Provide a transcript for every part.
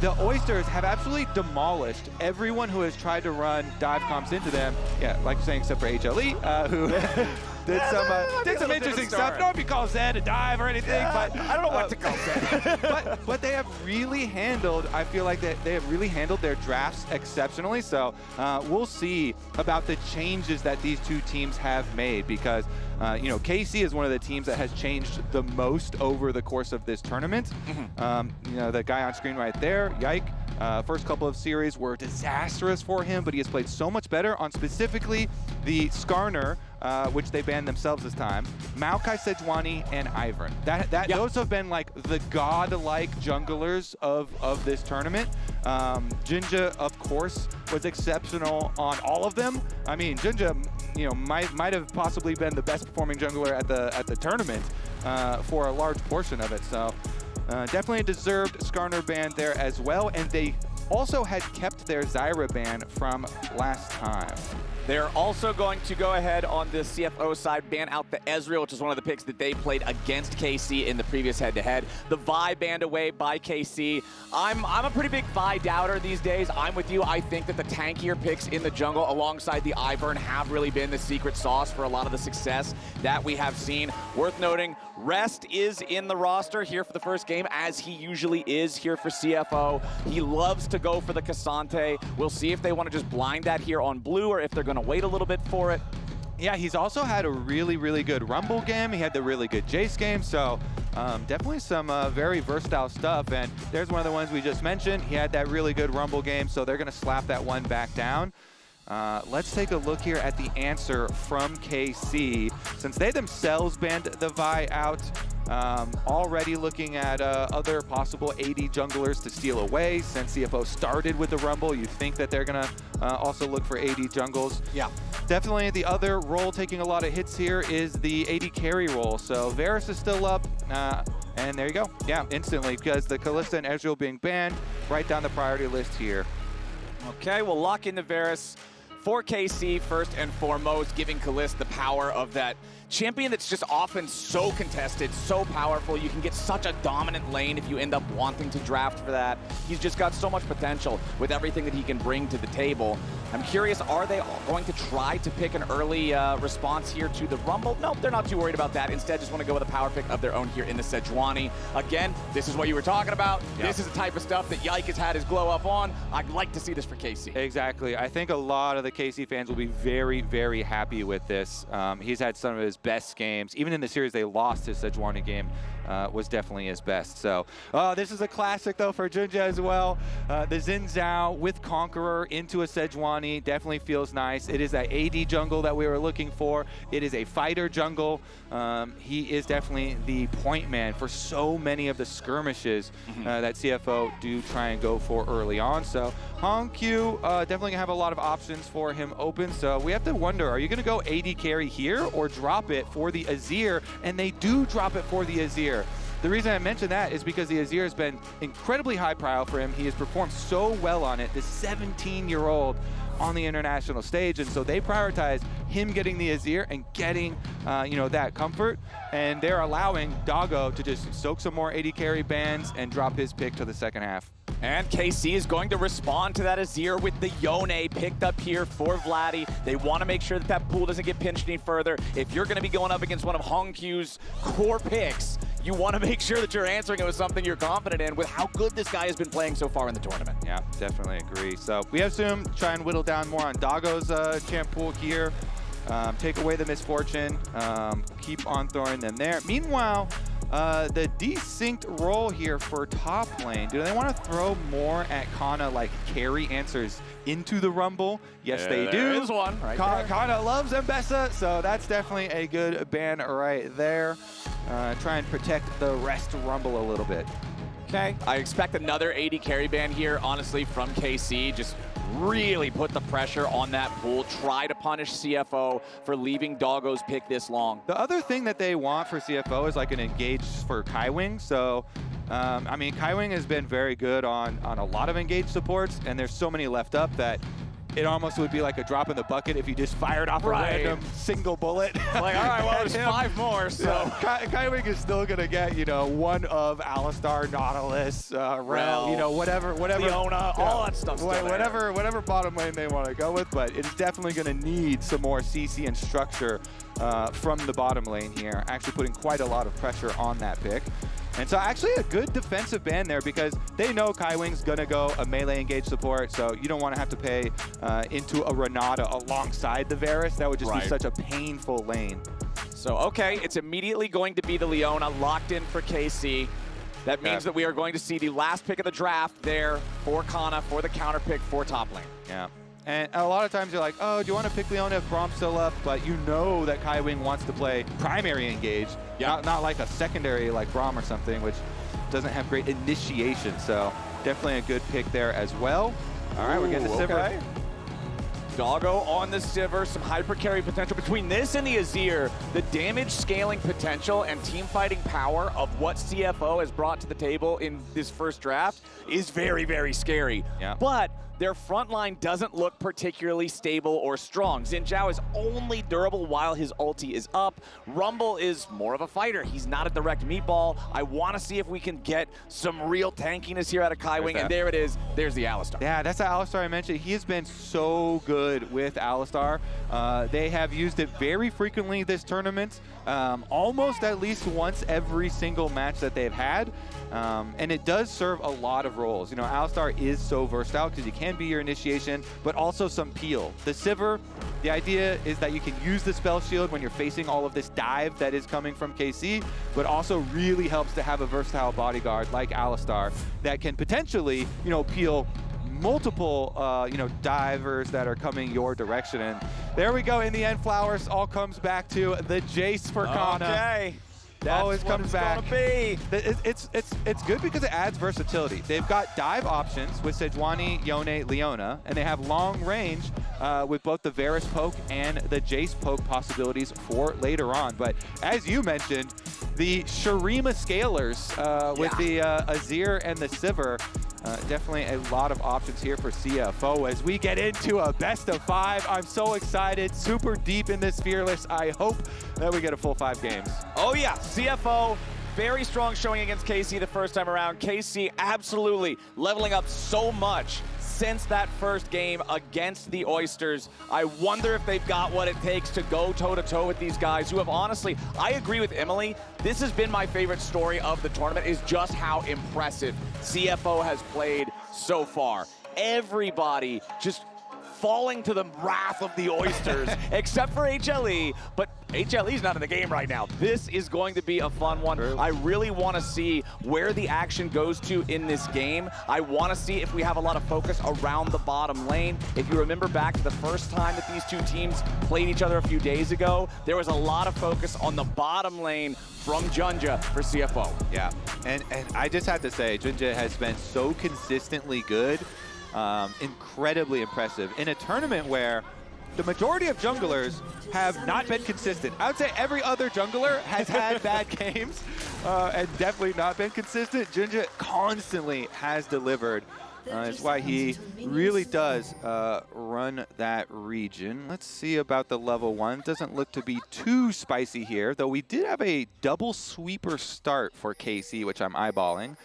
The Oysters have absolutely demolished everyone who has tried to run dive comps into them. Yeah, like saying, except for HLE, who did some interesting stuff. I don't know if you call Zed a dive or anything, but I don't know what to call Zed. but they have really handled, I feel like they have really handled their drafts exceptionally. So we'll see about the changes that these two teams have made, because you know, KC is one of the teams that has changed the most over the course of this tournament. You know, the guy on screen right there, Yike, first couple of series were disastrous for him, but he has played so much better on specifically the Skarner, which they banned themselves this time, Maokai, Sejuani, and Ivern. Those have been like the god-like junglers of this tournament. JunJia, of course, was exceptional on all of them. I mean, JunJia, you know, might have possibly been the best performing jungler at the tournament for a large portion of it. So definitely a deserved Skarner ban there as well. And they also had kept their Zyra ban from last time. They're also going to go ahead on the CFO side, ban out the Ezreal, which is one of the picks that they played against KC in the previous head-to-head. The Vi banned away by KC. I'm a pretty big Vi doubter these days. I'm with you. I think that the tankier picks in the jungle alongside the Ivern have really been the secret sauce for a lot of the success that we have seen. Worth noting, Rest is in the roster here for the first game, as he usually is here for CFO. He loves to go for the Cassante. We'll see if they want to just blind that here on blue, or if they're going to wait a little bit for it. Yeah, he's also had a really, really good Rumble game. He had the really good Jayce game, so definitely some very versatile stuff. And there's one of the ones we just mentioned. He had that really good Rumble game, so they're going to slap that one back down. Let's take a look here at the answer from KC. Since they themselves banned the Vi out, already looking at other possible AD junglers to steal away. Since CFO started with the Rumble, you think that they're going to also look for AD jungles. Yeah. Definitely the other role taking a lot of hits here is the AD carry role. So Varus is still up, and there you go. Yeah, instantly, because the Caliste and Ezreal being banned, right down the priority list here. Okay, we'll lock in the Varus for KC first and foremost, giving Caliste the power of that champion that's just often so contested, so powerful. You can get such a dominant lane if you end up wanting to draft for that. He's just got so much potential with everything that he can bring to the table. I'm curious, are they going to try to pick an early response here to the Rumble? Nope, they're not too worried about that. Instead, just want to go with a power pick of their own here in the Sejuani. Again, this is what you were talking about. Yep. This is the type of stuff that Yike has had his glow up on. I'd like to see this for KC. Exactly. I think a lot of the KC fans will be very, very happy with this. He's had some of his best games. Even in the series they lost, his Sejuani game was definitely his best. So this is a classic though for JunJia as well. The Xin Zhao with Conqueror into a Sejuani definitely feels nice. It is that AD jungle that we were looking for. It is a fighter jungle. He is definitely the point man for so many of the skirmishes that CFO do try and go for early on. So hongQ definitely gonna have a lot of options for him open. So we have to wonder, are you gonna go AD carry here or drop it for the Azir? And they do drop it for the Azir. The reason I mention that is because the Azir has been incredibly high profile for him. He has performed so well on it, this 17-year-old on the international stage, and so they prioritize him getting the Azir and getting you know, that comfort, and they're allowing Doggo to just soak some more AD carry bans and drop his pick to the second half. And KC is going to respond to that Azir with the Yone picked up here for Vladi. They want to make sure that that pool doesn't get pinched any further. If you're going to be going up against one of hongQ's core picks, you want to make sure that you're answering it with something you're confident in, with how good this guy has been playing so far in the tournament. Yeah, definitely agree. So we assume try and whittle down more on Doggo's champ pool here. Take away the misfortune. Keep on throwing them there. Meanwhile, the desynced role here for top lane. Do they want to throw more at Canna, like carry answers into the Rumble? Yes, they do. There is one right there. Canna loves Mbessa, so that's definitely a good ban right there. Try and protect the rest Rumble a little bit. Okay, I expect another AD carry ban here, honestly, from KC. Just really put the pressure on that pool. Try to punish CFO for leaving Doggo's pick this long. The other thing that they want for CFO is like an engage for Kaiwing. So, I mean, Kaiwing has been very good on a lot of engaged supports, and there's so many left up that it almost would be like a drop in the bucket if you just fired off a random single bullet. Like, all right, well, there's 5 more, so. Yeah, Kaiwing is still going to get, you know, one of Alistar, Nautilus, Rel, you know, whatever. Leona, all that stuff. Whatever bottom lane they want to go with, but it's definitely going to need some more CC and structure from the bottom lane here, actually putting quite a lot of pressure on that pick. And so actually a good defensive ban there because they know Kaiwing's going to go a melee engage support, so you don't want to have to pay into a Renata alongside the Varus. That would just be such a painful lane. So, okay, it's immediately going to be the Leona locked in for KC. That means that we are going to see the last pick of the draft there for Canna, for the counter pick for top lane. Yeah. And a lot of times you're like, oh, do you want to pick Leona if Brom's still up? But you know that Kaiwing wants to play primary engage, not like a secondary like Brom or something, which doesn't have great initiation. So definitely a good pick there as well. All right, we're getting the Sivir. Doggo on the Sivir, some hyper carry potential. Between this and the Azir, the damage scaling potential and team fighting power of what CFO has brought to the table in this first draft is very, very scary. Yeah. But their front line doesn't look particularly stable or strong. Xin Zhao is only durable while his ulti is up. Rumble is more of a fighter. He's not a direct meatball. I want to see if we can get some real tankiness here out of Kaiwing, and there it is. There's the Alistar. Yeah, that's the Alistar I mentioned. He has been so good with Alistar. They have used it very frequently this tournament, almost at least once every single match that they've had. And it does serve a lot of roles. You know, Alistar is so versatile because he can be your initiation, but also some peel. The Sivir, the idea is that you can use the spell shield when you're facing all of this dive that is coming from KC, but also really helps to have a versatile bodyguard like Alistar that can potentially, you know, peel multiple, you know, divers that are coming your direction. And there we go. In the end, Flowers all comes back to the Jayce for Canna. Okay. That's always comes back. Be. It's good because it adds versatility. They've got dive options with Sejuani, Yone, Leona, and they have long range with both the Varus poke and the Jayce poke possibilities for later on. But as you mentioned, the Shurima scalers with the Azir and the Sivir, definitely a lot of options here for CFO as we get into a best of 5. I'm so excited, super deep in this Fearless. I hope that we get a full 5 games. Oh yeah, CFO, very strong showing against KC the first time around. KC absolutely leveling up so much since that first game against the Oysters. I wonder if they've got what it takes to go toe-to-toe with these guys who have honestly, I agree with Emily, this has been my favorite story of the tournament, is just how impressive CFO has played so far. Everybody just falling to the wrath of the Oysters, except for HLE, but HLE's not in the game right now. This is going to be a fun one. I really want to see where the action goes to in this game. I want to see if we have a lot of focus around the bottom lane. If you remember back to the first time that these two teams played each other a few days ago, there was a lot of focus on the bottom lane from JunJia for CFO. Yeah, and I just have to say, JunJia has been so consistently good. Incredibly impressive in a tournament where the majority of junglers have not been consistent. I would say every other jungler has had bad games and definitely not been consistent. JunJia constantly has delivered. It's why he really does run that region. Let's see about the level 1. Doesn't look to be too spicy here, though we did have a double sweeper start for KC, which I'm eyeballing.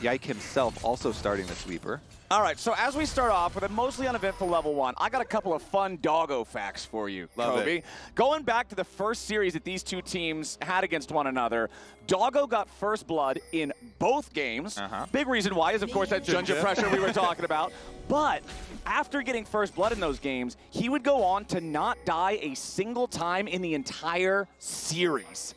Yike himself also starting the sweeper. All right, so as we start off with a mostly uneventful level 1, I got a couple of fun Doggo facts for you, Kobe. Going back to the first series that these two teams had against one another, Doggo got first blood in both games. Big reason why is, of course, that JunJia pressure we were talking about. But after getting first blood in those games, he would go on to not die a single time in the entire series.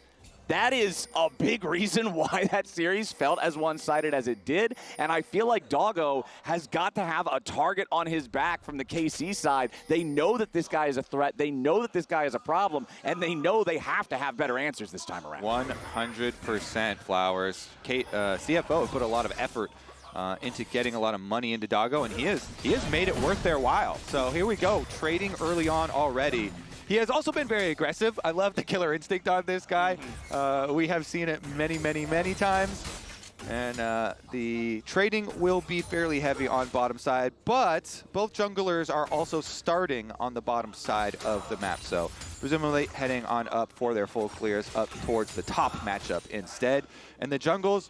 That is a big reason why that series felt as one-sided as it did, and I feel like Doggo has got to have a target on his back from the KC side. They know that this guy is a threat, they know that this guy is a problem, and they know they have to have better answers this time around. 100% Flowers. CFO put a lot of effort into getting a lot of money into Doggo, and he has made it worth their while. So here we go, trading early on already. He has also been very aggressive. I love the killer instinct on this guy. We have seen it many, many, many times. And the trading will be fairly heavy on bottom side, but both junglers are also starting on the bottom side of the map. So presumably heading on up for their full clears up towards the top matchup instead. And the jungles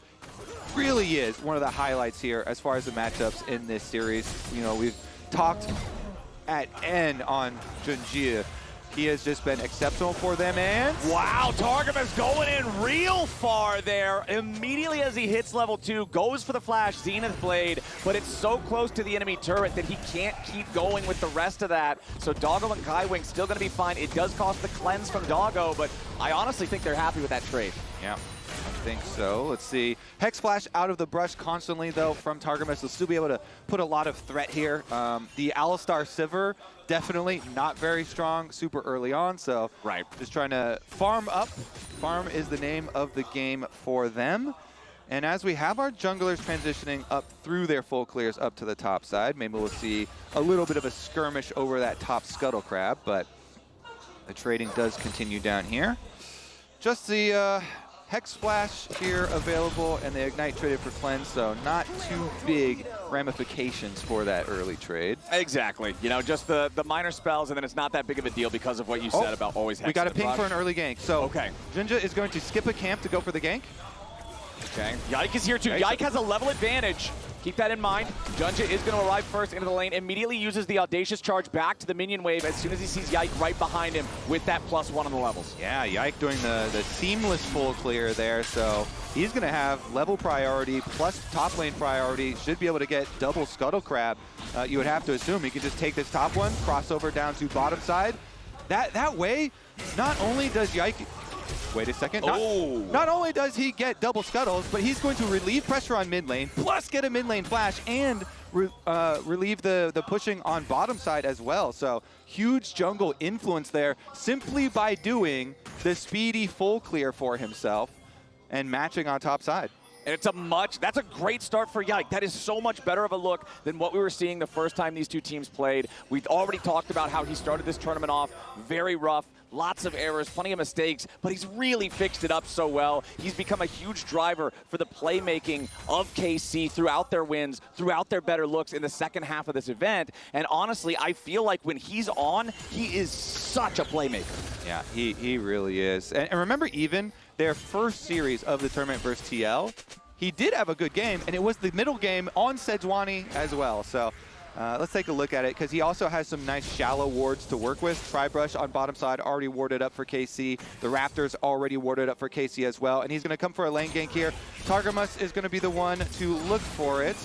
really is one of the highlights here as far as the matchups in this series. You know, we've talked at N on JunJia. He has just been exceptional for them, and... Wow, Targamas going in real far there. Immediately as he hits level 2, goes for the flash, Zenith Blade, but it's so close to the enemy turret that he can't keep going with the rest of that. So Doggo and Kaiwing still going to be fine. It does cost the cleanse from Doggo, but I honestly think they're happy with that trade. Yeah. I think so. Let's see. Hex Flash out of the brush constantly, though, from Targamas. They'll still be able to put a lot of threat here. The Alistar Sivir, definitely not very strong super early on, so right. Just trying to farm up. Farm is the name of the game for them. And as we have our junglers transitioning up through their full clears up to the top side, maybe we'll see a little bit of a skirmish over that top Scuttle Crab, but the trading does continue down here. Just the... Hex Flash here available, and the Ignite traded for Cleanse, so not too big ramifications for that early trade. Exactly. You know, just the minor spells, and then it's not that big of a deal because of what you said about always hexing. We got a ping for an early gank. So okay. JunJia is going to skip a camp to go for the gank. Okay. Yike is here too. Okay, Yike has a level advantage. Keep that in mind. JunJia is going to arrive first into the lane, immediately uses the Audacious Charge back to the minion wave as soon as he sees Yike right behind him with that +1 on the levels. Yeah, Yike doing the seamless full clear there, so he's going to have level priority plus top lane priority, should be able to get double Scuttle Crab. You would have to assume he can just take this top one, cross over down to bottom side. That way, not only does Yike... Wait a second. Not only does he get double scuttles, but he's going to relieve pressure on mid lane, plus get a mid lane flash, and relieve the pushing on bottom side as well. So huge jungle influence there simply by doing the speedy full clear for himself and matching on top side. And that's a great start for Yike. That is so much better of a look than what we were seeing the first time these two teams played. We've already talked about how he started this tournament off very rough, lots of errors, plenty of mistakes, but he's really fixed it up so well. He's become a huge driver for the playmaking of KC throughout their wins, throughout their better looks in the second half of this event. And honestly, I feel like when he's on, he is such a playmaker. Yeah, he really is. And remember, even their first series of the tournament versus TL, he did have a good game, and it was the middle game on Sejuani as well. So let's take a look at it, because he also has some nice shallow wards to work with. Tri-Brush on bottom side already warded up for KC. The Raptors already warded up for KC as well, and he's going to come for a lane gank here. Targamas is going to be the one to look for it,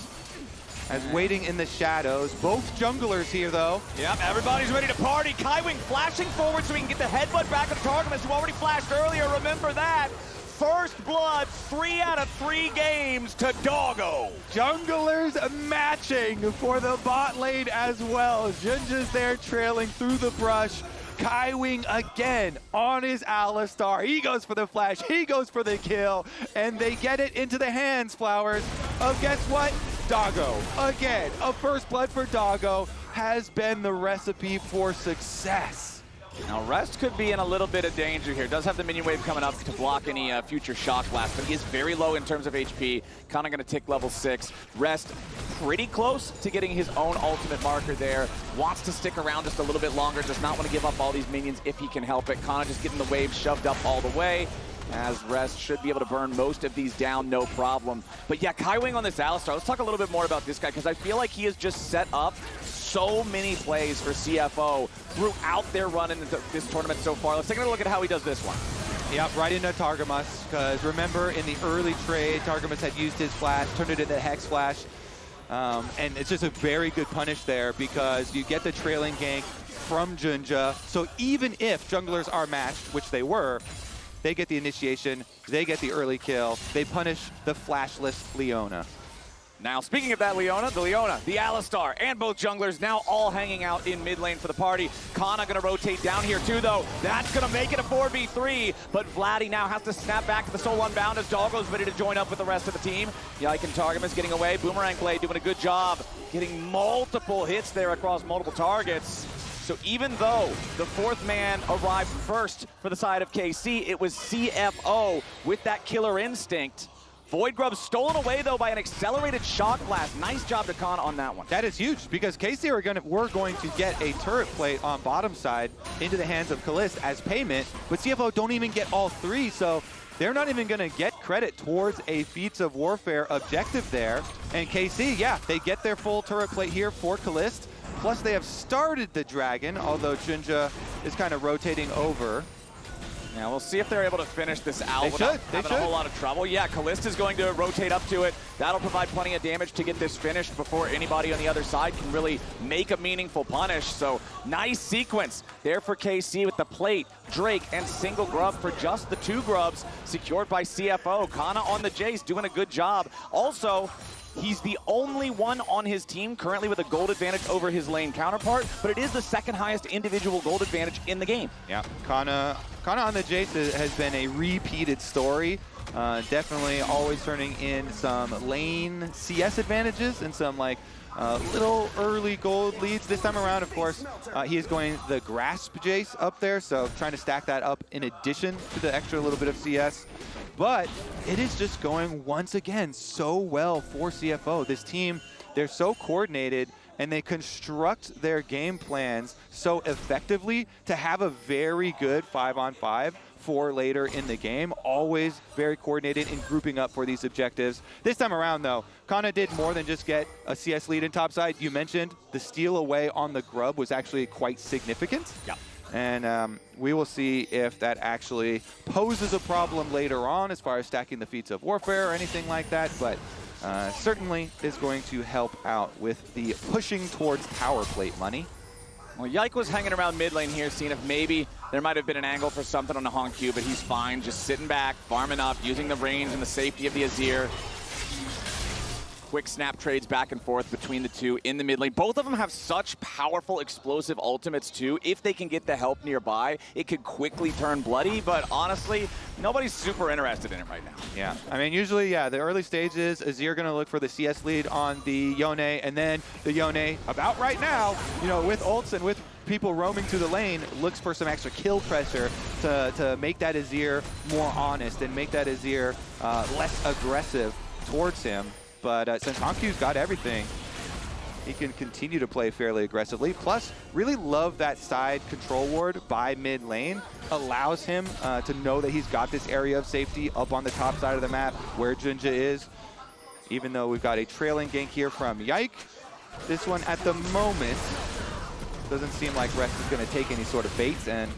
as waiting in the shadows. Both junglers here, though. Yep, everybody's ready to party. Kaiwing flashing forward so he can get the headbutt back on Targamas, who already flashed earlier. Remember that. First blood, 3 out of 3 games to Doggo. Junglers matching for the bot lane as well. JunJia's there trailing through the brush. Kaiwing again on his Alistar. He goes for the flash, he goes for the kill, and they get it into the hands, Flowers, of guess what? Doggo. Again, a first blood for Doggo has been the recipe for success. Now, Rest could be in a little bit of danger here. Does have the minion wave coming up to block any future shock blast, but he is very low in terms of HP. Kind of going to tick level 6. Rest pretty close to getting his own ultimate marker there. Wants to stick around just a little bit longer. Does not want to give up all these minions if he can help it. Canna just getting the wave shoved up all the way, as Rest should be able to burn most of these down, no problem. But yeah, Kaiwing on this Alistar. Let's talk a little bit more about this guy, because I feel like he has just set up so many plays for CFO throughout their run in this tournament so far. Let's take a look at how he does this one. Yep, right into Targamas, because remember in the early trade, Targamas had used his flash, turned it into Hex Flash, and it's just a very good punish there, because you get the trailing gank from JunJia, so even if junglers are matched, which they were, they get the initiation, they get the early kill, they punish the flashless Leona. Now, speaking of that Leona, the Alistar, and both junglers now all hanging out in mid lane for the party. Canna going to rotate down here too, though. That's going to make it a 4v3, but Vladi now has to snap back to the Soul Unbound as Doggo's ready to join up with the rest of the team. Yike and Targamas getting away. Boomerang Blade doing a good job, getting multiple hits there across multiple targets. So even though the fourth man arrived first for the side of KC, it was CFO with that killer instinct Void Grub stolen away, though, by an accelerated Shock Blast. Nice job to Canna on that one. That is huge, because KC were going to get a turret plate on bottom side into the hands of Caliste as payment, but CFO don't even get all three, so they're not even going to get credit towards a Feats of Warfare objective there. And KC, yeah, they get their full turret plate here for Caliste. Plus, they have started the Dragon, although JunJia is kind of rotating over. Yeah, we'll see if they're able to finish this out They without should. having a whole lot of trouble. Yeah, Caliste is going to rotate up to it. That'll provide plenty of damage to get this finished before anybody on the other side can really make a meaningful punish. So nice sequence there for KC with the plate, Drake, and single grub for just the 2 grubs secured by CFO. Canna on the Jayce doing a good job. Also, he's the only one on his team currently with a gold advantage over his lane counterpart, but it is the second highest individual gold advantage in the game. Yeah, Canna on the Jayce has been a repeated story. Definitely always turning in some lane CS advantages and some like little early gold leads. This time around, of course, he is going the Grasp Jayce up there, so trying to stack that up in addition to the extra little bit of CS. But it is just going, once again, so well for CFO. This team, they're so coordinated, and they construct their game plans so effectively to have a very good 5-on-5 for later in the game. Always very coordinated in grouping up for these objectives. This time around, though, Canna did more than just get a CS lead in topside. You mentioned the steal away on the grub was actually quite significant. Yeah. And we will see if that actually poses a problem later on as far as stacking the Feats of Warfare or anything like that, but certainly is going to help out with the pushing towards power plate money. Well, Yike was hanging around mid lane here, seeing if maybe there might have been an angle for something on the hongQ, but he's fine, just sitting back, farming up, using the range and the safety of the Azir. Quick snap trades back and forth between the two in the mid lane. Both of them have such powerful explosive ultimates too. If they can get the help nearby, it could quickly turn bloody, but honestly, nobody's super interested in it right now. Yeah, I mean, usually, yeah, the early stages, Azir going to look for the CS lead on the Yone, and then the Yone, about right now, you know, with ults and with people roaming through the lane, looks for some extra kill pressure to make that Azir more honest and make that Azir less aggressive towards him. But since hongQ's got everything, he can continue to play fairly aggressively. Plus, really love that side control ward by mid lane. Allows him to know that he's got this area of safety up on the top side of the map where JunJia is. Even though we've got a trailing gank here from Yike, this one at the moment doesn't seem like Rest is going to take any sort of baits, and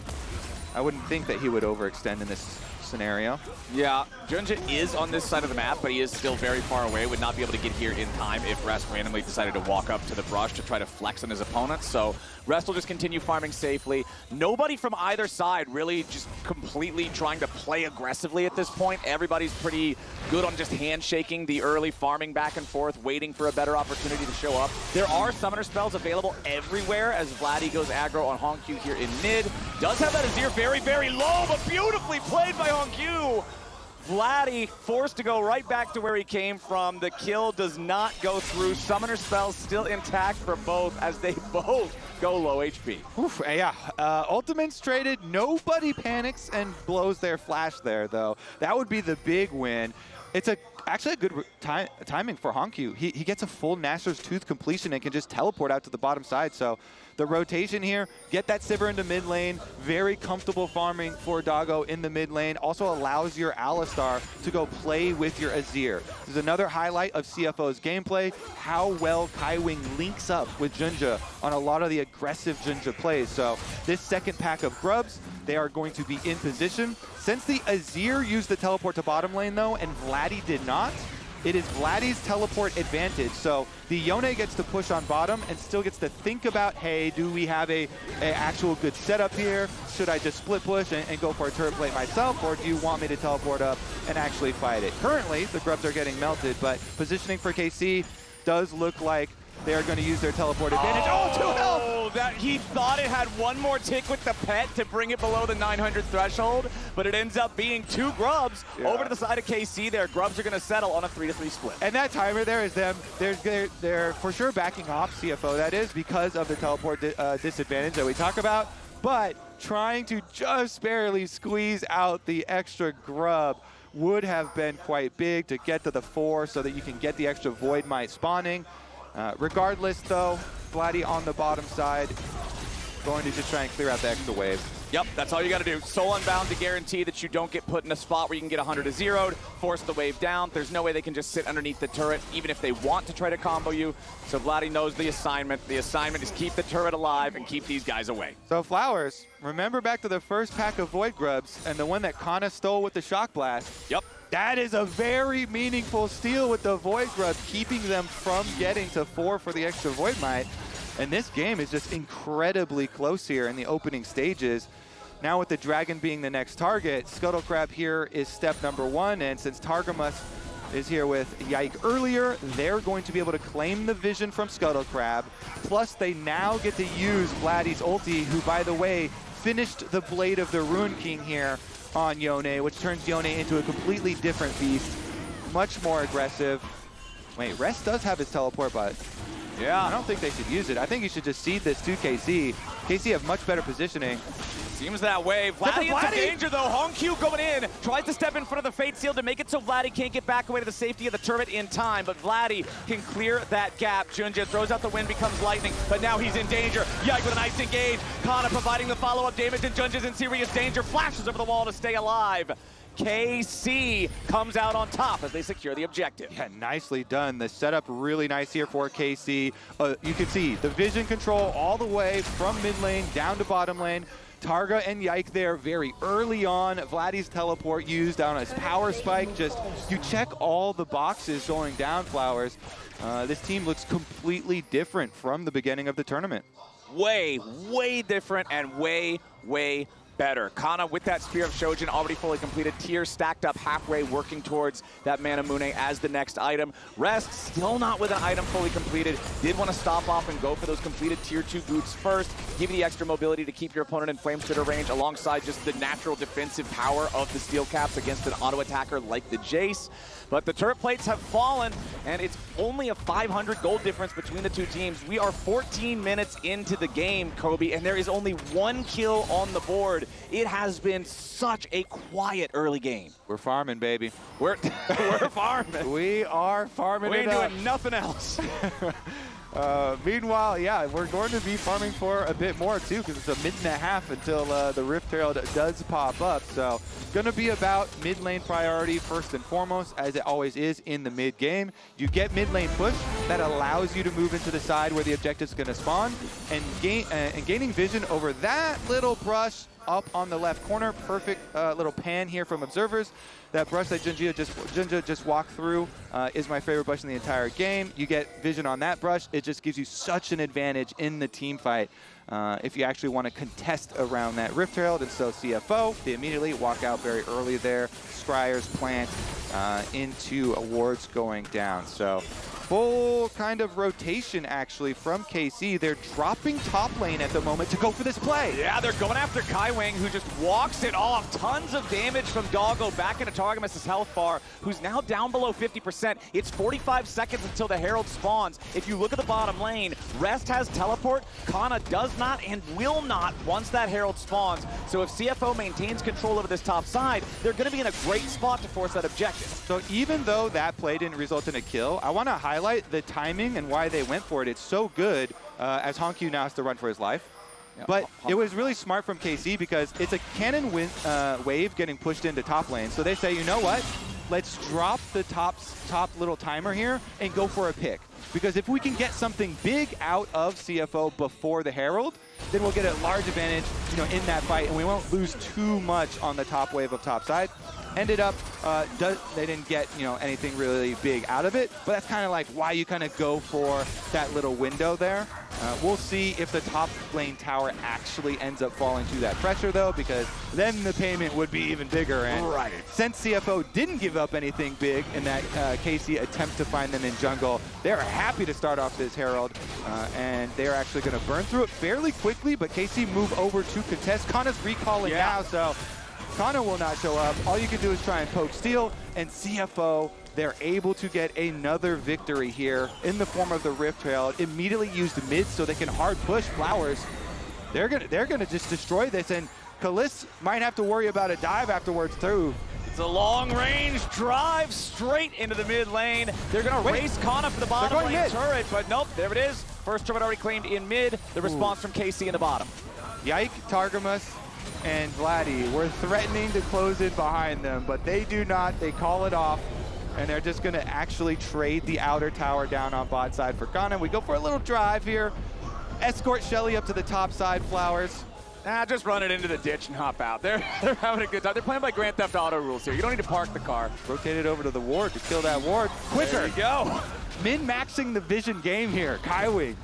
I wouldn't think that he would overextend in this scenario. Yeah, JunJia is on this side of the map, but he is still very far away. Would not be able to get here in time if Rest randomly decided to walk up to the brush to try to flex on his opponents. So Rest will just continue farming safely. Nobody from either side really just completely trying to play aggressively at this point. Everybody's pretty good on just handshaking the early farming back and forth, waiting for a better opportunity to show up. There are summoner spells available everywhere as Vladi goes aggro on hongQ here in mid. Does have that Azir very, very low, but beautifully played by hongQ. Vladi forced to go right back to where he came from. The kill does not go through. Summoner spells still intact for both as they both go low HP. Oof, yeah, ultimates traded. Nobody panics and blows their flash there, though. That would be the big win. It's actually a good timing for hongQ. He gets a full Nashor's Tooth completion and can just teleport out to the bottom side. So the rotation here, get that Sivir into mid lane. Very comfortable farming for Doggo in the mid lane. Also allows your Alistar to go play with your Azir. This is another highlight of CFO's gameplay, how well Kaiwing links up with JunJia on a lot of the aggressive JunJia plays. So this second pack of grubs, they are going to be in position. Since the Azir used the teleport to bottom lane, though, and Vladi did not, it is Vladi's teleport advantage. So the Yone gets to push on bottom and still gets to think about, hey, do we have a actual good setup here? Should I just split push and go for a turret plate myself, or do you want me to teleport up and actually fight it? Currently, the grubs are getting melted, but positioning for KC does look like they are going to use their teleport advantage. Oh, 2 health! That he thought it had one more tick with the pet to bring it below the 900 threshold, but it ends up being 2 grubs over to the side of KC there. Grubs are going to settle on a 3-3 split. And that timer there is them. They're for sure backing off CFO, that is, because of the teleport disadvantage that we talk about, but trying to just barely squeeze out the extra grub would have been quite big to get to the 4 so that you can get the extra Void Might spawning. Regardless, though, Vladi on the bottom side, going to just try and clear out the extra wave. Yep, that's all you got to do. Soul Unbound to guarantee that you don't get put in a spot where you can get 100 to 0'd, force the wave down. There's no way they can just sit underneath the turret, even if they want to try to combo you. So Vladi knows the assignment. The assignment is keep the turret alive and keep these guys away. So Flowers, remember back to the first pack of Void Grubs and the one that Canna stole with the Shock Blast? Yep. That is a very meaningful steal with the Void Grub, keeping them from getting to 4 for the extra Void Might. And this game is just incredibly close here in the opening stages. Now with the Dragon being the next target, Scuttle Crab here is step number 1, and since Targamas is here with Yike earlier, they're going to be able to claim the vision from Scuttle Crab. Plus, they now get to use Vladi's ulti, who, by the way, finished the Blade of the Rune King here on Yone, which turns Yone into a completely different beast, much more aggressive. Wait, Rest does have his teleport, but yeah, I don't think they should use it. I think you should just cede this to KC. KC have much better positioning. Seems that way. Vladi into danger, though. hongQ going in. Tries to step in front of the Fate Seal to make it so Vladi can't get back away to the safety of the turret in time. But Vladi can clear that gap. JunJia throws out the wind, becomes lightning. But now he's in danger. Yike with a nice engage. Canna providing the follow-up damage, and JunJia's in serious danger. Flashes over the wall to stay alive. KC comes out on top as they secure the objective. Yeah, nicely done. The setup really nice here for KC. You can see the vision control all the way from mid lane down to bottom lane. Targa and Yike there very early on. Vladi's teleport used on his power spike. Just, you check all the boxes going down, Flowers. This team looks completely different from the beginning of the tournament. Way, way different and way, way better. Canna with that Spear of Shojin already fully completed. Tier stacked up halfway, working towards that Mana Mune as the next item. Rest still not with an item fully completed. Did want to stop off and go for those completed Tier 2 boots first. Give you the extra mobility to keep your opponent in Flame Spitter range alongside just the natural defensive power of the Steel Caps against an auto attacker like the Jayce. But the turret plates have fallen, and it's only a 500 gold difference between the two teams. We are 14 minutes into the game, Kobe, and there is only 1 kill on the board. It has been such a quiet early game. We're farming, baby. We're farming. We are farming. We it ain't up. doing nothing else. Meanwhile, yeah, we're going to be farming for a bit more too, because it's a minute and a half until the Rift Herald does pop up. So going to be about mid lane priority first and foremost, as it always is in the mid game. You get mid lane push, that allows you to move into the side where the objective's going to spawn, and gaining vision over that little brush up on the left corner. Perfect little pan here from observers. That brush that JunJia just walked through is my favorite brush in the entire game. You get vision on that brush. It just gives you such an advantage in the team fight if you actually want to contest around that Rift Herald. And so CFO, they immediately walk out very early there. Scryers plant into wards going down. So full kind of rotation actually from KC. They're dropping top lane at the moment to go for this play. Yeah, they're going after Kaiwing, who just walks it off. Tons of damage from Doggo back into Targamas' health bar, who's now down below 50%. It's 45 seconds until the Herald spawns. If you look at the bottom lane, Rest has teleport. Canna does not and will not once that Herald spawns. So if CFO maintains control over this top side, they're going to be in a great spot to force that objective. So even though that play didn't result in a kill, I want to highlight the timing and why they went for it. It's so good as hongQ now has to run for his life. Yeah. But it was really smart from KC because it's a cannon wave getting pushed into top lane. So they say, you know what? Let's drop the top little timer here and go for a pick. Because if we can get something big out of CFO before the Herald, then we'll get a large advantage, in that fight, and we won't lose too much on the top wave of top side. Ended up, they didn't get, anything really big out of it, but that's kind of like why you kind of go for that little window there. We'll see if the top lane tower actually ends up falling to that pressure, though, because then the payment would be even bigger. And right. Since CFO didn't give up anything big in that KC attempt to find them in jungle, they're happy to start off this Herald, and they're actually going to burn through it fairly quickly, but KC move over to contest. Canna's recalling now, so Canna will not show up. All you can do is try and poke steal, and CFO, they're able to get another victory here in the form of the Rift Herald. Immediately used mid so they can hard push Flowers. They're gonna just destroy this, and Caliste might have to worry about a dive afterwards too. It's a long-range drive straight into the mid lane. They're going to race Canna for the bottom lane turret, but nope, there it is. First turret already claimed in mid. The response from KC in the bottom. Yike, Targamas, and Vladi were threatening to close in behind them, but they do not. They call it off, and they're just going to actually trade the outer tower down on bot side for Canna. We go for a little drive here. Escort Shelly up to the top side, Flowers. Just run it into the ditch and hop out. They're having a good time. They're playing by Grand Theft Auto rules here. You don't need to park the car. Rotate it over to the ward to kill that ward quicker. There you go. Min-maxing the vision game here, Kaiwing.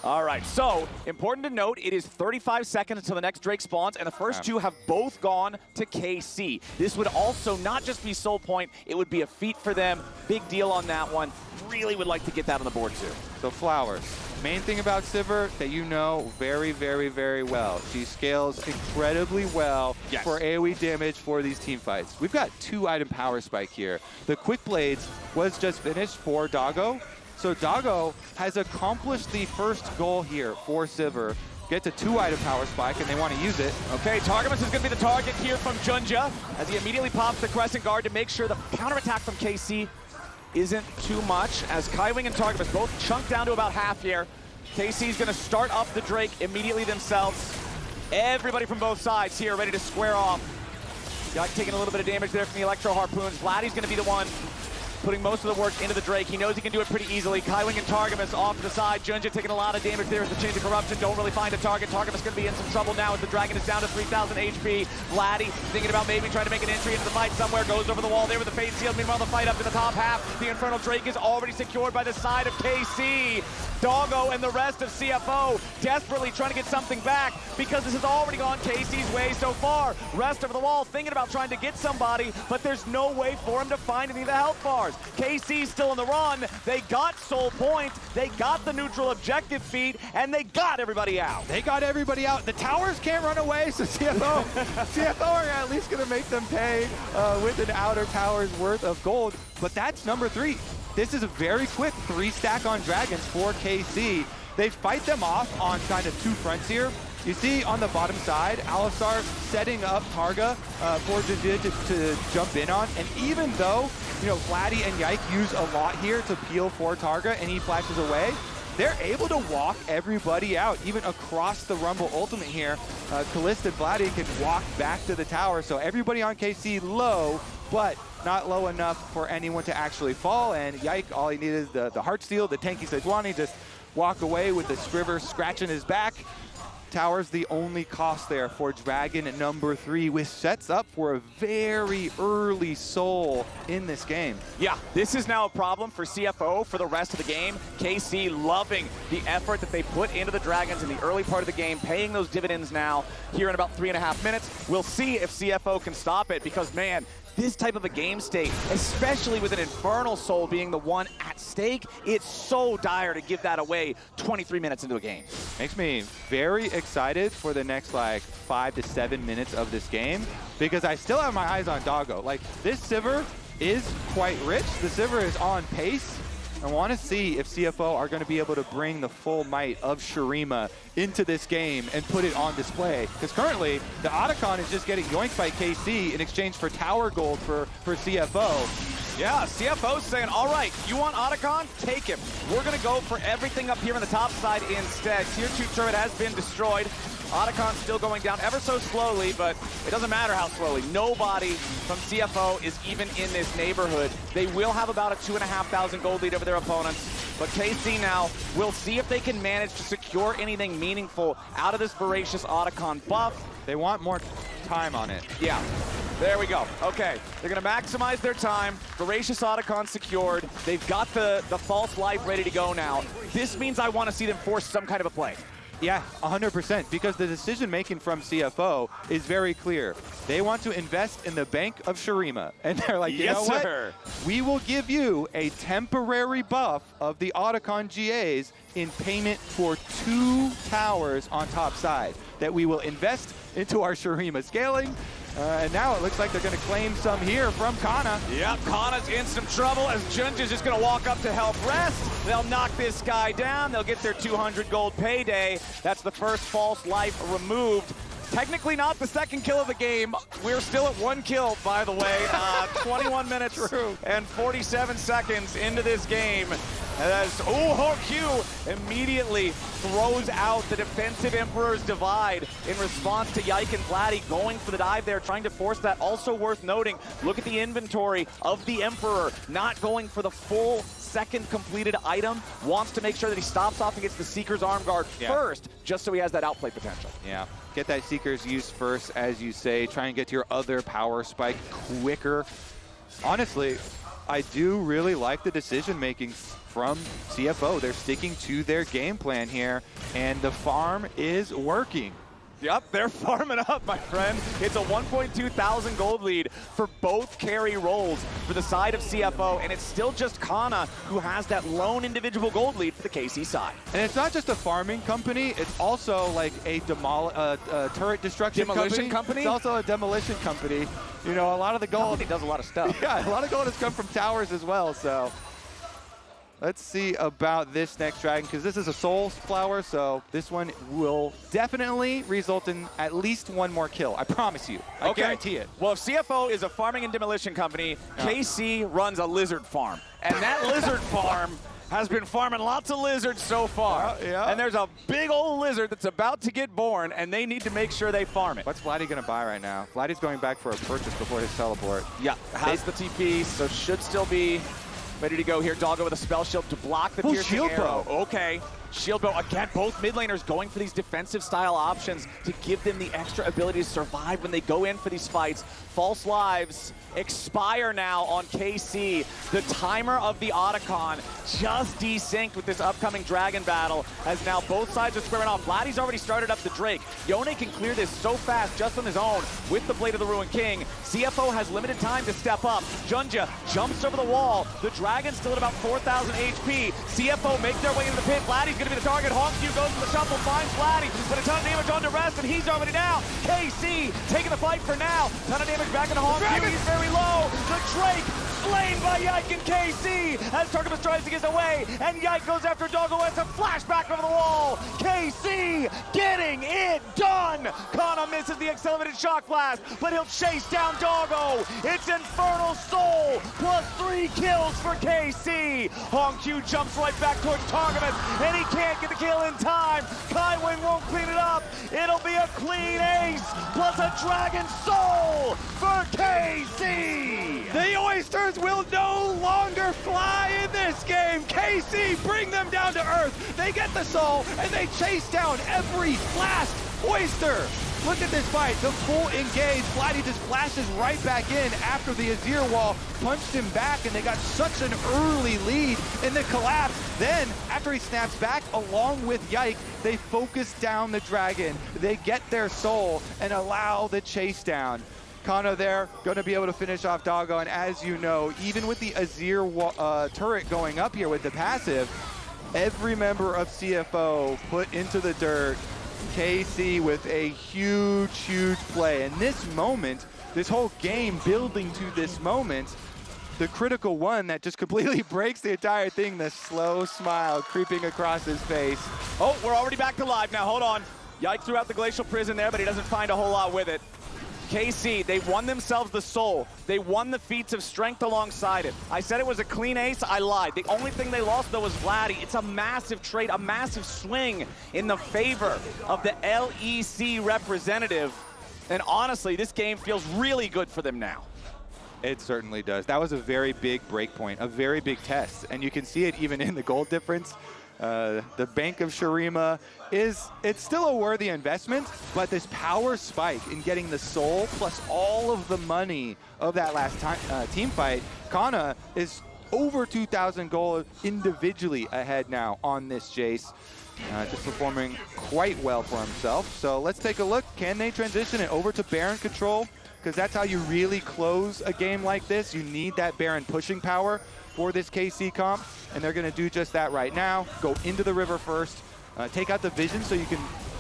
All right, so important to note, it is 35 seconds until the next Drake spawns, and the first two have both gone to KC. This would also not just be soul point, it would be a feat for them. Big deal on that one. Really would like to get that on the board too. So Flowers, main thing about Sivir that you know very, very, very well. She scales incredibly well for AoE damage for these team fights. We've got 2 item power spike here. The Quick Blades was just finished for Doggo. So Doggo has accomplished the first goal here for Sivir. Gets a 2 item power spike, and they want to use it. Okay, Targamas is going to be the target here from JunJia as he immediately pops the Crescent Guard to make sure the counterattack from KC isn't too much, as Kaiwing and Targamas both chunk down to about half here. KC's going to start up the Drake immediately themselves. Everybody from both sides here ready to square off. Yike taking a little bit of damage there from the Electro Harpoons. Vladi's going to be the one putting most of the work into the Drake. He knows he can do it pretty easily. Kaiwing and Targamas off to the side. JunJia taking a lot of damage there as the Chains of Corruption don't really find a target. Targamas going to be in some trouble now as the Dragon is down to 3,000 HP. Vladi thinking about maybe trying to make an entry into the fight somewhere. Goes over the wall there with the Fate Seal. Meanwhile, the fight up in the top half. The Infernal Drake is already secured by the side of KC. Doggo and the rest of CFO desperately trying to get something back because this has already gone KC's way so far. Rest of the wall thinking about trying to get somebody, but there's no way for him to find any of the health bars. KC's still on the run. They got soul point, they got the neutral objective feed, and they got everybody out. They got everybody out. The towers can't run away, so CFO are at least going to make them pay with an outer tower's worth of gold. But that's number 3. This is a very quick 3-stack on Dragons for KC. They fight them off on kind of 2 fronts here. You see on the bottom side, Alistar setting up Targa for JunJia to jump in on. And even though, you know, Vladi and Yike use a lot here to peel for Targa and he flashes away, they're able to walk everybody out, even across the Rumble Ultimate here. Caliste and Vladi can walk back to the tower, so everybody on KC low, but not low enough for anyone to actually fall. And Yike, all he needed is the Heart Steal, the tanky Sejuani, just walk away with the Scriver scratching his back. Tower's the only cost there for Dragon at number 3, which sets up for a very early soul in this game. Yeah, this is now a problem for CFO for the rest of the game. KC loving the effort that they put into the Dragons in the early part of the game, paying those dividends now here in about 3.5 minutes. We'll see if CFO can stop it because, man, this type of a game state, especially with an Infernal Soul being the one at stake, it's so dire to give that away 23 minutes into a game. Makes me very excited for the next like 5 to 7 minutes of this game because I still have my eyes on Doggo. Like, this Sivir is quite rich. The Sivir is on pace. I want to see if CFO are going to be able to bring the full might of Shurima into this game and put it on display. Because currently, the Otacon is just getting yoinked by KC in exchange for tower gold for CFO. Yeah, CFO's saying, all right, you want Otacon? Take him. We're going to go for everything up here on the top side instead. Tier 2 turret has been destroyed. Otacon's still going down ever so slowly, but it doesn't matter how slowly. Nobody from CFO is even in this neighborhood. They will have about a 2,500 gold lead over their opponents, but KC now will see if they can manage to secure anything meaningful out of this Voracious Otacon buff. They want more time on it. Yeah. There we go. Okay, they're going to maximize their time. Voracious Otacon secured. They've got the false life ready to go now. This means I want to see them force some kind of a play. Yeah, 100%, because the decision-making from CFO is very clear. They want to invest in the bank of Shurima. And they're like, you know what? We will give you a temporary buff of the Otacon GAs in payment for 2 towers on top side that we will invest into our Shurima scaling. And now it looks like they're going to claim some here from Canna. Yep, Canna's in some trouble as JunJia's just going to walk up to help rest. They'll knock this guy down. They'll get their 200 gold payday. That's the first false life removed Technically not the second kill of the game. We're still at 1 kill, by the way. 21 minutes and 47 seconds into this game. As hongQ immediately throws out the defensive Emperor's Divide in response to Yike and Vladi going for the dive there, trying to force that. Also worth noting, look at the inventory of the Emperor, not going for the full second completed item, wants to make sure that he stops off against the Seeker's arm guard first, just so he has that outplay potential. Yeah, get that Seeker's use first, as you say. Try and get to your other power spike quicker. Honestly, I do really like the decision-making from CFO. They're sticking to their game plan here, and the farm is working. Yep, they're farming up, my friend. It's a 1.2 thousand gold lead for both carry roles for the side of CFO, and it's still just Canna who has that lone individual gold lead for the KC side. And it's not just a farming company, it's also like a turret destruction company. It's also a demolition company. You know, a lot of the gold... He does a lot of stuff. Yeah, a lot of gold has come from towers as well, so... Let's see about this next dragon, because this is a soul flower, so this one will definitely result in at least 1 more kill. I promise you. I guarantee it. Well, if CFO is a farming and demolition company, KC runs a lizard farm. And that lizard farm has been farming lots of lizards so far. And there's a big old lizard that's about to get born, and they need to make sure they farm it. What's Vladi going to buy right now? Vladi's going back for a purchase before his teleport. Yeah, has the TP, so should still be ready to go here. Doggo with a spell shield to block the piercing arrow. Okay. Shield bow, again, both mid laners going for these defensive style options to give them the extra ability to survive when they go in for these fights. False lives expire now on KC. The timer of the Otacon just desynced with this upcoming dragon battle, as now both sides are squaring off. Vladi's already started up the Drake. Yone can clear this so fast just on his own with the Blade of the Ruined King. CFO has limited time to step up. JunJia jumps over the wall. The dragon's still at about 4,000 HP. CFO make their way into the pit. Vladi's going to be the target. hongQ goes for the shuffle, finds Vladi, but a ton of damage on the rest, and he's already down. KC taking the fight for now. Ton of damage back into hongQ. He's very low. The Drake slain by Yike and KC as Targamas tries to get away, and Yike goes after Doggo. It's a flashback over the wall. KC getting it done. Canna misses the accelerated shock blast, but he'll chase down Doggo. It's Infernal Soul plus 3 kills for KC. hongQ jumps right back towards Targamas, and he can't get the kill in time. Kaiwing won't clean it up. It'll be a clean ace plus a Dragon Soul for KC. The Oysters will no longer fly in this game. KC bring them down to earth. They get the soul, and they chase down every last Oyster. Look at this fight, the full engage. Vladi just flashes right back in after the Azir wall punched him back, and they got such an early lead in the collapse. Then, after he snaps back along with Yike, they focus down the dragon. They get their soul and allow the chase down. Canna there, going to be able to finish off Doggo, and as you know, even with the Azir turret going up here with the passive, every member of CFO put into the dirt. KC with a huge, huge play. And this moment, this whole game building to this moment, the critical one that just completely breaks the entire thing, the slow smile creeping across his face. Oh, we're already back to live now. Hold on. Yike threw out the Glacial Prison there, but he doesn't find a whole lot with it. KC, they won themselves the soul. They won the feats of strength alongside it. I said it was a clean ace, I lied. The only thing they lost, though, was Vladi. It's a massive trade, a massive swing in the favor of the LEC representative. And honestly, this game feels really good for them now. It certainly does. That was a very big break point, a very big test. And you can see it even in the gold difference. The Bank of Shurima it's still a worthy investment, but this power spike in getting the soul plus all of the money of that last team fight, Canna is over 2,000 gold individually ahead now on this Jayce. Just performing quite well for himself. So let's take a look. Can they transition it over to Baron control? Because that's how you really close a game like this. You need that Baron pushing power for this KC comp, and they're going to do just that right now. Go into the river first, take out the vision so you can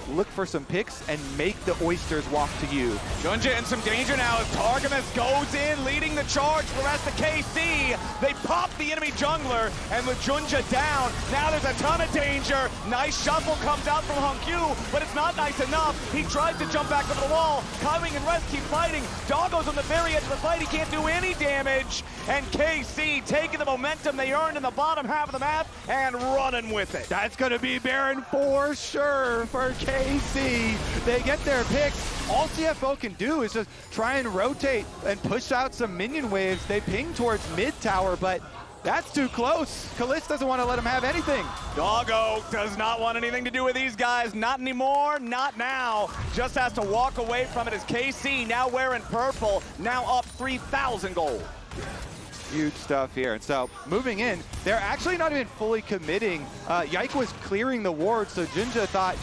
look for some picks and make the Oysters walk to you. JunJia in some danger now as Targamas goes in, leading the charge for the rest of KC. They pop the enemy jungler, and with JunJia down, now there's a ton of danger. Nice shuffle comes out from hongQ, but it's not nice enough. He tries to jump back over the wall. Kaiwing and Rest keep fighting. Doggo's on the very edge of the fight. He can't do any damage. And KC taking the momentum they earned in the bottom half of the map and running with it. That's going to be Baron for sure for KC. They get their picks. All CFO can do is just try and rotate and push out some minion waves. They ping towards mid tower, but that's too close. Caliste doesn't want to let him have anything. Doggo does not want anything to do with these guys. Not anymore, not now. Just has to walk away from it as KC, now wearing purple, now up 3,000 gold. Huge stuff here. And so moving in, they're actually not even fully committing. Yike was clearing the ward, so JunJia thought,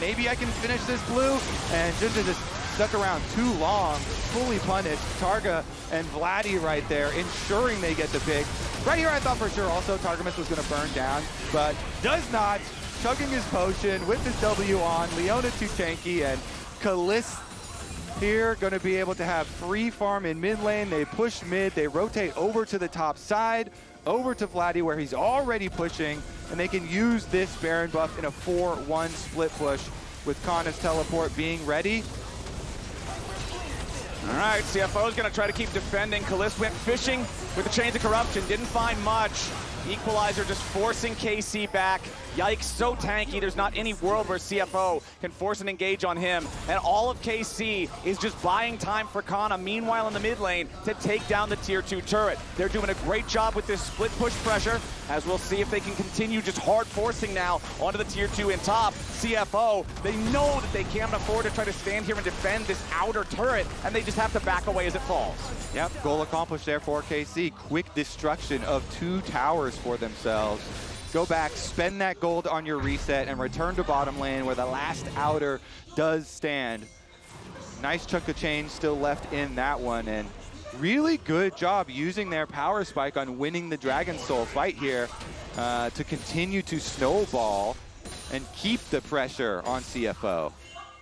maybe I can finish this blue. And JunJia just stuck around too long, fully punished. Targa and Vladi right there, ensuring they get the pick. Right here I thought for sure also Targamas was going to burn down, but does not. Chugging his potion with his W on. Leona too tanky, and Caliste here going to be able to have free farm in mid lane. They push mid, they rotate over to the top side, over to Vladi where he's already pushing, and they can use this Baron buff in a 4-1 split push with Canna's teleport being ready. All right, CFO's gonna try to keep defending. Caliste went fishing with the Chains of Corruption, didn't find much. Equalizer just forcing KC back. Yike so tanky, there's not any world where CFO can force an engage on him. And all of KC is just buying time for Canna, meanwhile in the mid lane, to take down the tier 2 turret. They're doing a great job with this split push pressure, as we'll see if they can continue just hard forcing now onto the tier 2 in top. CFO, they know that they can't afford to try to stand here and defend this outer turret, and they just have to back away as it falls. Yep, goal accomplished there for KC. Quick destruction of 2 towers for themselves. Go back, spend that gold on your reset, and return to bottom lane where the last outer does stand. Nice chunk of change still left in that one, and really good job using their power spike on winning the Dragon Soul fight here to continue to snowball and keep the pressure on CFO.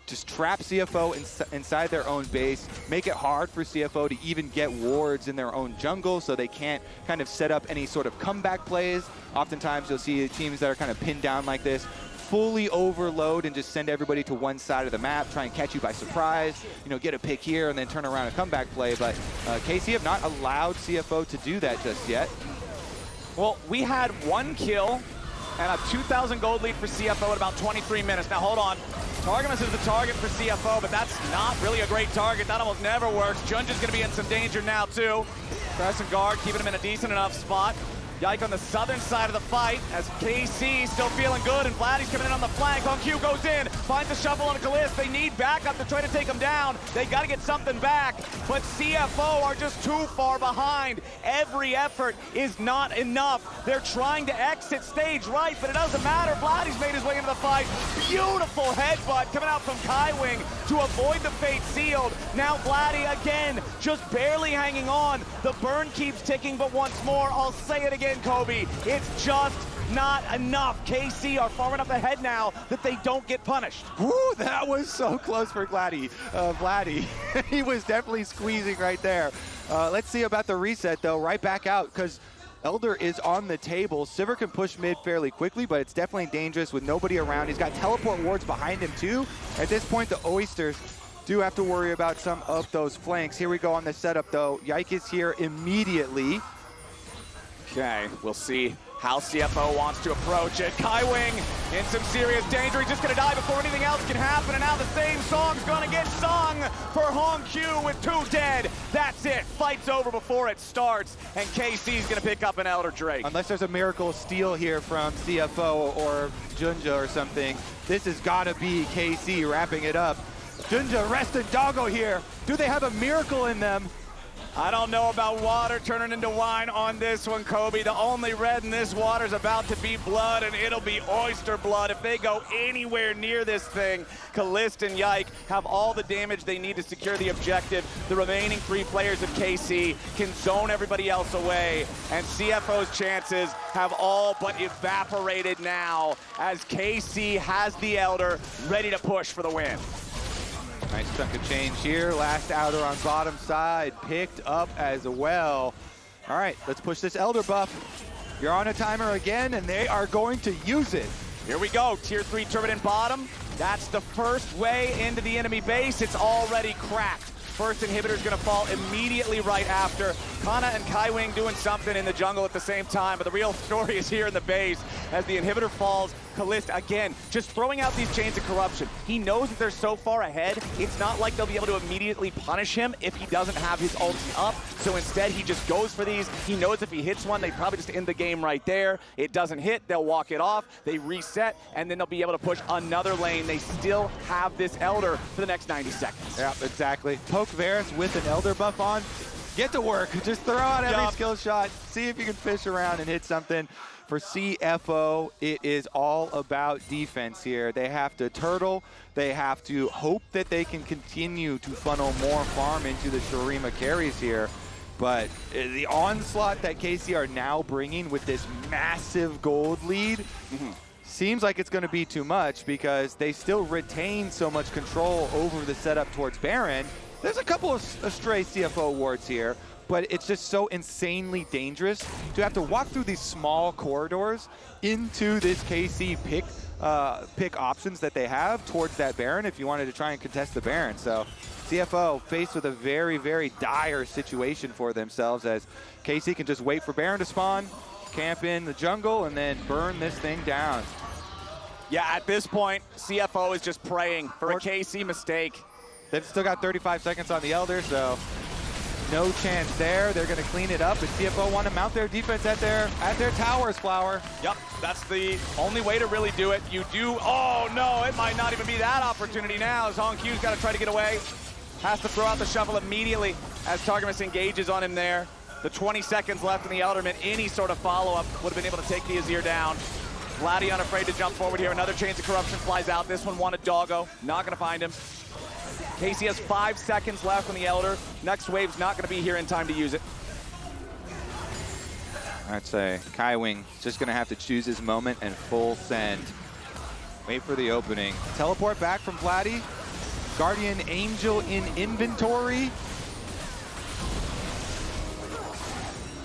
Just trap CFO inside their own base, make it hard for CFO to even get wards in their own jungle so they can't kind of set up any sort of comeback plays. Oftentimes you'll see teams that are kind of pinned down like this fully overload and just send everybody to one side of the map, try and catch you by surprise, you know, get a pick here and then turn around a comeback play. But KC have not allowed CFO to do that just yet. Well, we had 1 kill and a 2,000 gold lead for CFO at about 23 minutes. Now hold on. Targamas is the target for CFO, but that's not really a great target. That almost never works. JunJia's gonna be in some danger now too. Pressing guard, keeping him in a decent enough spot. Yike on the southern side of the fight as KC still feeling good, and Vladi's coming in on the flank. hongQ goes in, finds a shuffle on Caliste. They need backup to try to take him down. They got to get something back, but CFO are just too far behind. Every effort is not enough. They're trying to exit stage right, but it doesn't matter. Vladi's made his way into the fight. Beautiful headbutt coming out from Kaiwing to avoid the fate sealed. Now Vladi again, just barely hanging on. The burn keeps ticking, but once more, I'll say it again, Kobe, it's just not enough. KC are far enough ahead now that they don't get punished. Woo, that was so close for Vladi. He was definitely squeezing right there. Let's see about the reset though, right back out, because Elder is on the table. Sivir can push mid fairly quickly, but it's definitely dangerous with nobody around. He's got teleport wards behind him too. At this point, the Oysters do have to worry about some of those flanks. Here we go on the setup though. Yike is here immediately. Okay, we'll see how CFO wants to approach it. Kaiwing in some serious danger. He's just gonna die before anything else can happen, and now the same song's gonna get sung for hongQ with 2 dead. That's it, fight's over before it starts, and KC's gonna pick up an Elder Drake. Unless there's a miracle steal here from CFO or JunJia or something, this has gotta be KC wrapping it up. JunJia, Rest, and Doggo here. Do they have a miracle in them? I don't know about water turning into wine on this one, Kobe. The only red in this water is about to be blood, and it'll be oyster blood if they go anywhere near this thing. Caliste and Yike have all the damage they need to secure the objective. The remaining 3 players of KC can zone everybody else away, and CFO's chances have all but evaporated now as KC has the Elder ready to push for the win. Nice chunk of change here. Last outer on bottom side, picked up as well. All right, let's push this Elder buff. You're on a timer again, and they are going to use it. Here we go, tier 3 Turbident bottom. That's the first way into the enemy base. It's already cracked. First inhibitor's gonna fall immediately right after. Canna and Kaiwing doing something in the jungle at the same time, but the real story is here in the base as the inhibitor falls. Caliste, again, just throwing out these chains of corruption. He knows that they're so far ahead, it's not like they'll be able to immediately punish him if he doesn't have his ulti up. So instead, he just goes for these. He knows if he hits one, they probably just end the game right there. It doesn't hit, they'll walk it off, they reset, and then they'll be able to push another lane. They still have this Elder for the next 90 seconds. Yeah, exactly. Poke Varus with an Elder buff on. Get to work. Just throw out every skill shot. See if you can fish around and hit something. For CFO, it is all about defense here. They have to turtle. They have to hope that they can continue to funnel more farm into the Shurima carries here. But the onslaught that KC are now bringing with this massive gold lead seems like it's going to be too much because they still retain so much control over the setup towards Baron. There's a couple of stray CFO wards here, but it's just so insanely dangerous to have to walk through these small corridors into this KC pick options that they have towards that Baron if you wanted to try and contest the Baron. So CFO faced with a very, very dire situation for themselves as KC can just wait for Baron to spawn, camp in the jungle, and then burn this thing down. Yeah, at this point, CFO is just praying for a KC mistake. They've still got 35 seconds on the Elder, so no chance there. They're going to clean it up, and CFO want to mount their defense at their towers, Flower. Yep, that's the only way to really do it. You do, oh no, it might not even be that opportunity now as hongQ's got to try to get away. Has to throw out the shuffle immediately as Targamas engages on him there. The 20 seconds left in the Elderman, any sort of follow-up would have been able to take the Azir down. Vladi unafraid to jump forward here. Another Chains of Corruption flies out. This one wanted Doggo. Not going to find him. KC has 5 seconds left on the Elder. Next wave's not going to be here in time to use it. I'd say Kaiwing just going to have to choose his moment and full send. Wait for the opening. Teleport back from Vladi. Guardian Angel in inventory.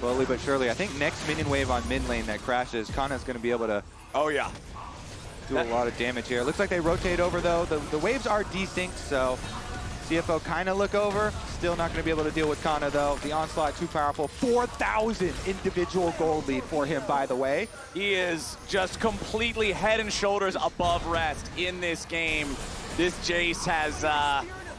Slowly but surely. I think next minion wave on mid lane that crashes, Canna's going to be able to do a lot of damage here. Looks like they rotate over though. The waves are desynced, so CFO kind of look over. Still not going to be able to deal with Canna though. The onslaught too powerful. 4,000 individual gold lead for him, by the way. He is just completely head and shoulders above rest in this game. This Jayce has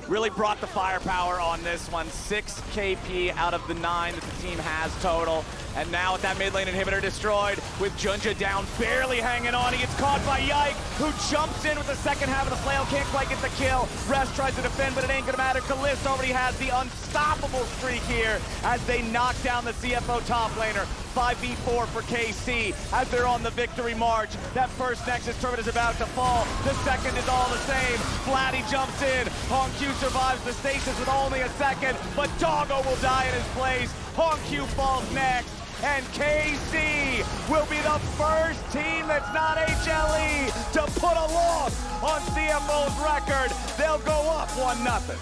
really brought the firepower on this one. 6 KP out of the 9 that the team has total. And now with that mid lane inhibitor destroyed, with JunJia down, barely hanging on. He gets caught by Yike, who jumps in with the second half of the flail, can't quite get the kill. Rest tries to defend, but it ain't gonna matter. Caliste already has the unstoppable streak here as they knock down the CFO top laner. 5v4 for KC as they're on the victory march. That first Nexus turret is about to fall. The second is all the same. Vladi jumps in. hongQ survives the stasis with only a second, but Doggo will die in his place. hongQ falls next. And KC will be the first team that's not HLE to put a loss on CFO's record. They'll go up 1-0.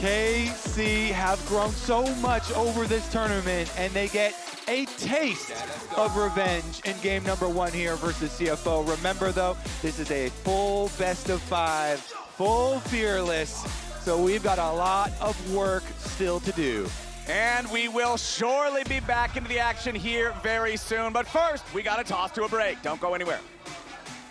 KC have grown so much over this tournament, and they get a taste of revenge in game number 1 here versus CFO. Remember though, this is a full best of 5, full fearless, so we've got a lot of work still to do. And we will surely be back into the action here very soon. But first, we got to toss to a break. Don't go anywhere.